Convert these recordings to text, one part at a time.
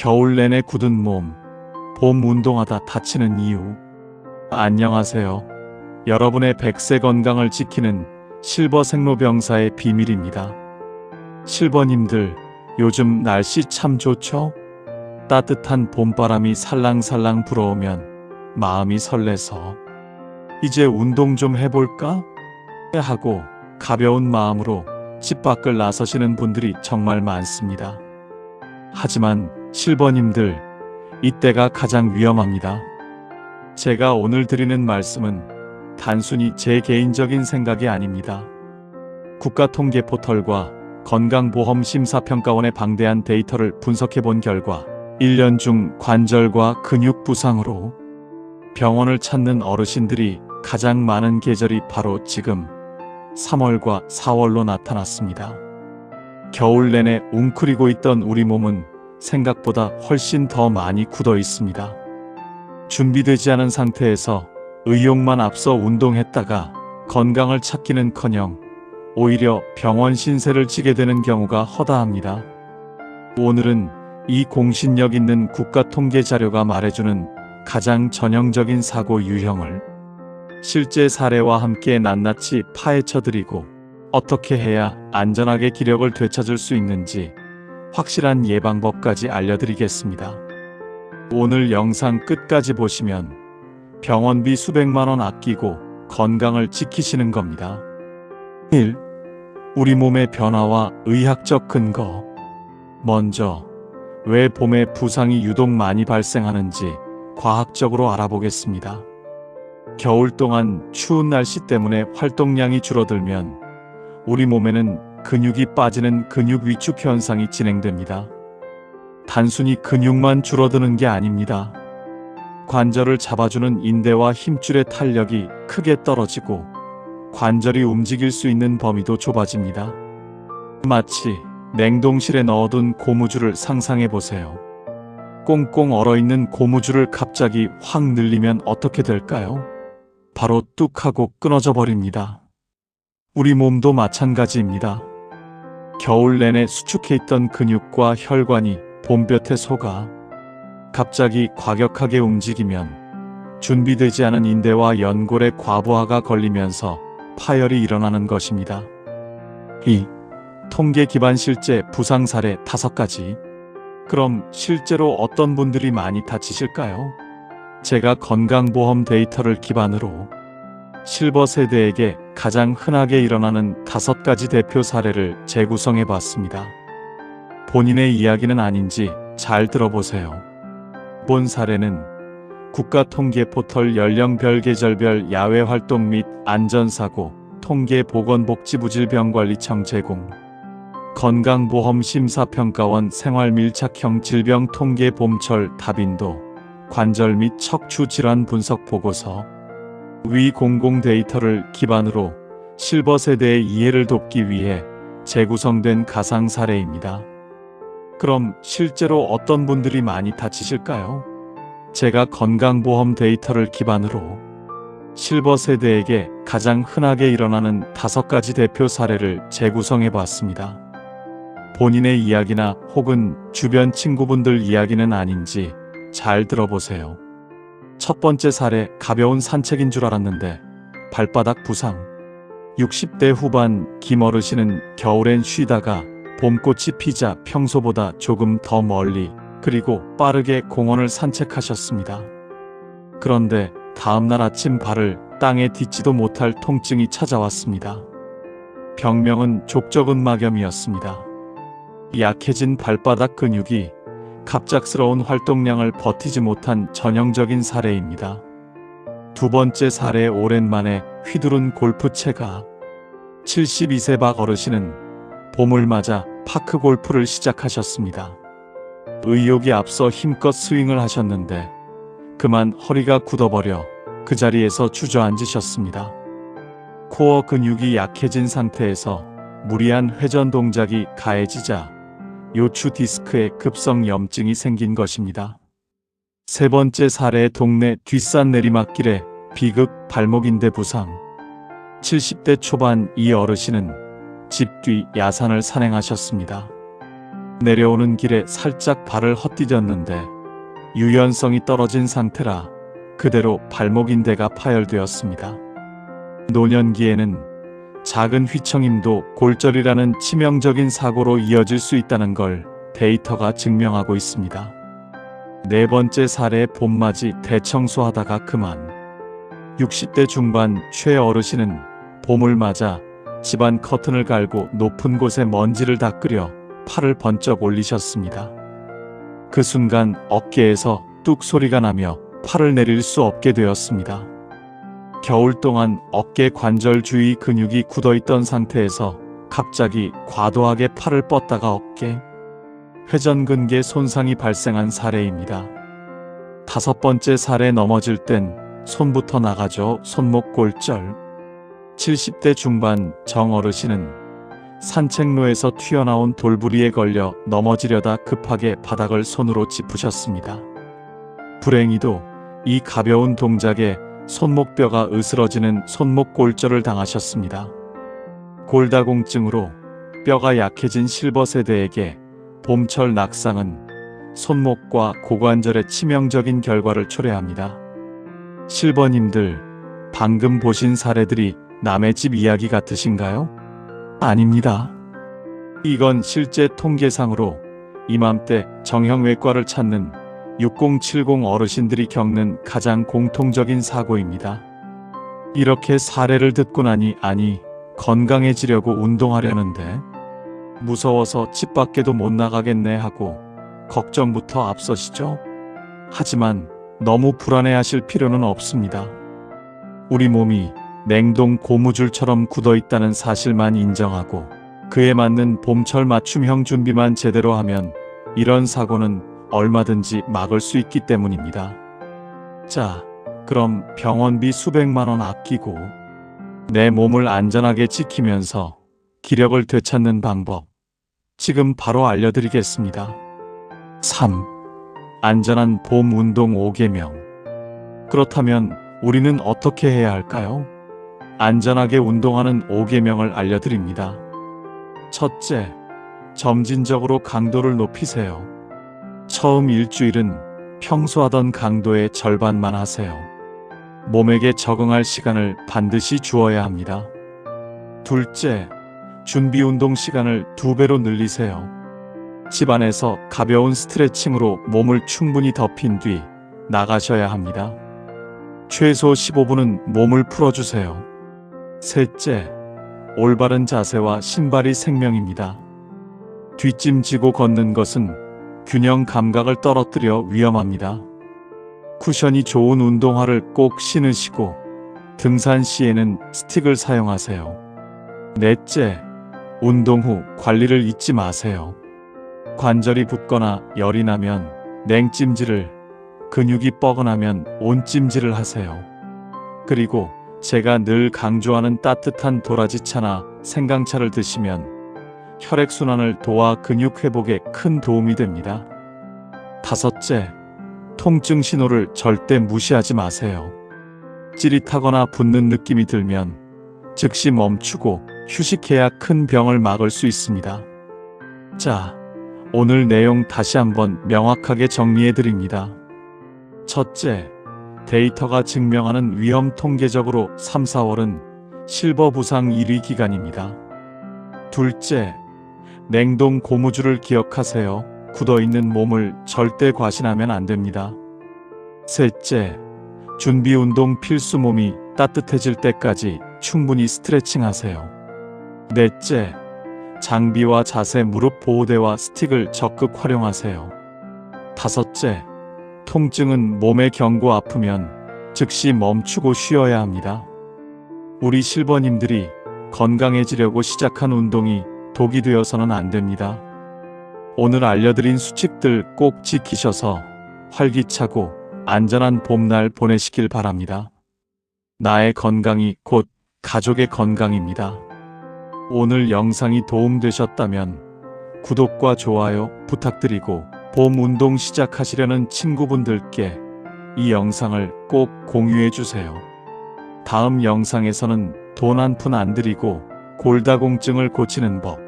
겨울 내내 굳은 몸, 봄 운동하다 다치는 이유. 안녕하세요. 여러분의 100세 건강을 지키는 실버 생로병사의 비밀입니다. 실버님들, 요즘 날씨 참 좋죠? 따뜻한 봄바람이 살랑살랑 불어오면 마음이 설레서 이제 운동 좀 해볼까? 하고 가벼운 마음으로 집 밖을 나서시는 분들이 정말 많습니다. 하지만 실버님들, 이때가 가장 위험합니다. 제가 오늘 드리는 말씀은 단순히 제 개인적인 생각이 아닙니다. 국가통계 포털과 건강보험심사평가원의 방대한 데이터를 분석해본 결과 1년 중 관절과 근육 부상으로 병원을 찾는 어르신들이 가장 많은 계절이 바로 지금 3월과 4월로 나타났습니다. 겨울 내내 웅크리고 있던 우리 몸은 생각보다 훨씬 더 많이 굳어 있습니다. 준비되지 않은 상태에서 의욕만 앞서 운동했다가 건강을 찾기는커녕 오히려 병원 신세를 지게 되는 경우가 허다합니다. 오늘은 이 공신력 있는 국가통계 자료가 말해주는 가장 전형적인 사고 유형을 실제 사례와 함께 낱낱이 파헤쳐드리고 어떻게 해야 안전하게 기력을 되찾을 수 있는지 확실한 예방법까지 알려드리겠습니다. 오늘 영상 끝까지 보시면 병원비 수백만원 아끼고 건강을 지키시는 겁니다. 1. 우리 몸의 변화와 의학적 근거. 먼저 왜 봄에 부상이 유독 많이 발생하는지 과학적으로 알아보겠습니다. 겨울 동안 추운 날씨 때문에 활동량이 줄어들면 우리 몸에는 근육이 빠지는 근육 위축 현상이 진행됩니다. 단순히 근육만 줄어드는 게 아닙니다. 관절을 잡아주는 인대와 힘줄의 탄력이 크게 떨어지고 관절이 움직일 수 있는 범위도 좁아집니다. 마치 냉동실에 넣어둔 고무줄을 상상해 보세요. 꽁꽁 얼어있는 고무줄을 갑자기 확 늘리면 어떻게 될까요? 바로 뚝 하고 끊어져 버립니다. 우리 몸도 마찬가지입니다. 겨울 내내 수축해 있던 근육과 혈관이 봄볕에 속아 갑자기 과격하게 움직이면 준비되지 않은 인대와 연골의 과부하가 걸리면서 파열이 일어나는 것입니다. 2. 통계 기반 실제 부상 사례 5가지. 그럼 실제로 어떤 분들이 많이 다치실까요? 제가 건강보험 데이터를 기반으로 실버 세대에게 가장 흔하게 일어나는 5가지 대표 사례를 재구성해 봤습니다. 본인의 이야기는 아닌지 잘 들어보세요. 본 사례는 국가통계 포털 연령별 계절별 야외활동 및 안전사고 통계 보건복지부질병관리청 제공, 건강보험심사평가원 생활밀착형 질병통계 봄철 다빈도 관절 및 척추 질환 분석 보고서 위 공공 데이터를 기반으로 실버 세대의 이해를 돕기 위해 재구성된 가상 사례입니다. 그럼 실제로 어떤 분들이 많이 다치실까요? 제가 건강보험 데이터를 기반으로 실버 세대에게 가장 흔하게 일어나는 5가지 대표 사례를 재구성해 봤습니다. 본인의 이야기나 혹은 주변 친구분들 이야기는 아닌지 잘 들어보세요. 첫 번째 사례, 가벼운 산책인 줄 알았는데 발바닥 부상. 60대 후반 김어르신은 겨울엔 쉬다가 봄꽃이 피자 평소보다 조금 더 멀리 그리고 빠르게 공원을 산책하셨습니다. 그런데 다음날 아침 발을 땅에 딛지도 못할 통증이 찾아왔습니다. 병명은 족저근막염이었습니다. 약해진 발바닥 근육이 갑작스러운 활동량을 버티지 못한 전형적인 사례입니다. 두 번째 사례, 오랜만에 휘두른 골프채가. 72세 박 어르신은 봄을 맞아 파크 골프를 시작하셨습니다. 의욕이 앞서 힘껏 스윙을 하셨는데 그만 허리가 굳어버려 그 자리에서 주저앉으셨습니다. 코어 근육이 약해진 상태에서 무리한 회전 동작이 가해지자 요추 디스크에 급성 염증이 생긴 것입니다. 세 번째 사례, 동네 뒷산 내리막길에 비극, 발목인대 부상. 70대 초반 이 어르신은 집 뒤 야산을 산행하셨습니다. 내려오는 길에 살짝 발을 헛디뎠는데 유연성이 떨어진 상태라 그대로 발목 인대가 파열되었습니다. 노년기에는 작은 휘청임도 골절이라는 치명적인 사고로 이어질 수 있다는 걸 데이터가 증명하고 있습니다. 네 번째 사례의 봄맞이 대청소하다가 그만. 60대 중반 최 어르신은 봄을 맞아 집안 커튼을 갈고 높은 곳에 먼지를 닦으려 팔을 번쩍 올리셨습니다. 그 순간 어깨에서 뚝 소리가 나며 팔을 내릴 수 없게 되었습니다. 겨울 동안 어깨 관절 주위 근육이 굳어있던 상태에서 갑자기 과도하게 팔을 뻗다가 어깨, 회전근개 손상이 발생한 사례입니다. 다섯 번째 사례 넘어질 땐 손부터 나가죠. 손목 골절. 70대 중반 정어르신은 산책로에서 튀어나온 돌부리에 걸려 넘어지려다 급하게 바닥을 손으로 짚으셨습니다. 불행히도 이 가벼운 동작에 손목뼈가 으스러지는 손목 골절을 당하셨습니다. 골다공증으로 뼈가 약해진 실버 세대에게 봄철 낙상은 손목과 고관절에 치명적인 결과를 초래합니다. 실버님들, 방금 보신 사례들이 남의 집 이야기 같으신가요? 아닙니다. 이건 실제 통계상으로 이맘때 정형외과를 찾는 6070 어르신들이 겪는 가장 공통적인 사고입니다. 이렇게 사례를 듣고 나니 건강해지려고 운동하려는데 무서워서 집 밖에도 못 나가겠네 하고 걱정부터 앞서시죠? 하지만 너무 불안해하실 필요는 없습니다. 우리 몸이 냉동 고무줄처럼 굳어있다는 사실만 인정하고 그에 맞는 봄철 맞춤형 준비만 제대로 하면 이런 사고는 얼마든지 막을 수 있기 때문입니다. 자, 그럼 병원비 수백만 원 아끼고 내 몸을 안전하게 지키면서 기력을 되찾는 방법 지금 바로 알려드리겠습니다. 3. 안전한 봄 운동 5계명. 그렇다면 우리는 어떻게 해야 할까요? 안전하게 운동하는 5계명을 알려드립니다. 첫째, 점진적으로 강도를 높이세요. 처음 일주일은 평소 하던 강도의 절반만 하세요. 몸에게 적응할 시간을 반드시 주어야 합니다. 둘째, 준비 운동 시간을 2배로 늘리세요. 집안에서 가벼운 스트레칭으로 몸을 충분히 덮인 뒤 나가셔야 합니다. 최소 15분은 몸을 풀어주세요. 셋째, 올바른 자세와 신발이 생명입니다. 뒷짐지고 걷는 것은 균형 감각을 떨어뜨려 위험합니다. 쿠션이 좋은 운동화를 꼭 신으시고 등산 시에는 스틱을 사용하세요. 넷째, 운동 후 관리를 잊지 마세요. 관절이 붓거나 열이 나면 냉찜질을, 근육이 뻐근하면 온찜질을 하세요. 그리고 제가 늘 강조하는 따뜻한 도라지차나 생강차를 드시면 혈액순환을 도와 근육 회복에 큰 도움이 됩니다. 다섯째, 통증 신호를 절대 무시하지 마세요. 찌릿하거나 붓는 느낌이 들면 즉시 멈추고 휴식해야 큰 병을 막을 수 있습니다. 자, 오늘 내용 다시 한번 명확하게 정리해 드립니다. 첫째, 데이터가 증명하는 위험 통계적으로 3, 4월은 실버 부상 1위 기간입니다. 둘째, 냉동 고무줄을 기억하세요. 굳어있는 몸을 절대 과신하면 안 됩니다. 셋째, 준비 운동 필수. 몸이 따뜻해질 때까지 충분히 스트레칭 하세요. 넷째, 장비와 자세, 무릎 보호대와 스틱을 적극 활용하세요. 다섯째, 통증은 몸의 경고. 아프면 즉시 멈추고 쉬어야 합니다. 우리 실버님들이 건강해지려고 시작한 운동이 독이 되어서는 안 됩니다. 오늘 알려드린 수칙들 꼭 지키셔서 활기차고 안전한 봄날 보내시길 바랍니다. 나의 건강이 곧 가족의 건강입니다. 오늘 영상이 도움되셨다면 구독과 좋아요 부탁드리고 봄 운동 시작하시려는 친구분들께 이 영상을 꼭 공유해주세요. 다음 영상에서는 돈 한 푼 안 들이고 골다공증을 고치는 법,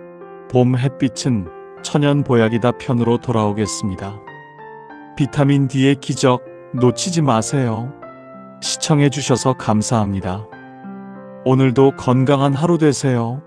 봄 햇빛은 천연 보약이다 편으로 돌아오겠습니다. 비타민 D의 기적 놓치지 마세요. 시청해 주셔서 감사합니다. 오늘도 건강한 하루 되세요.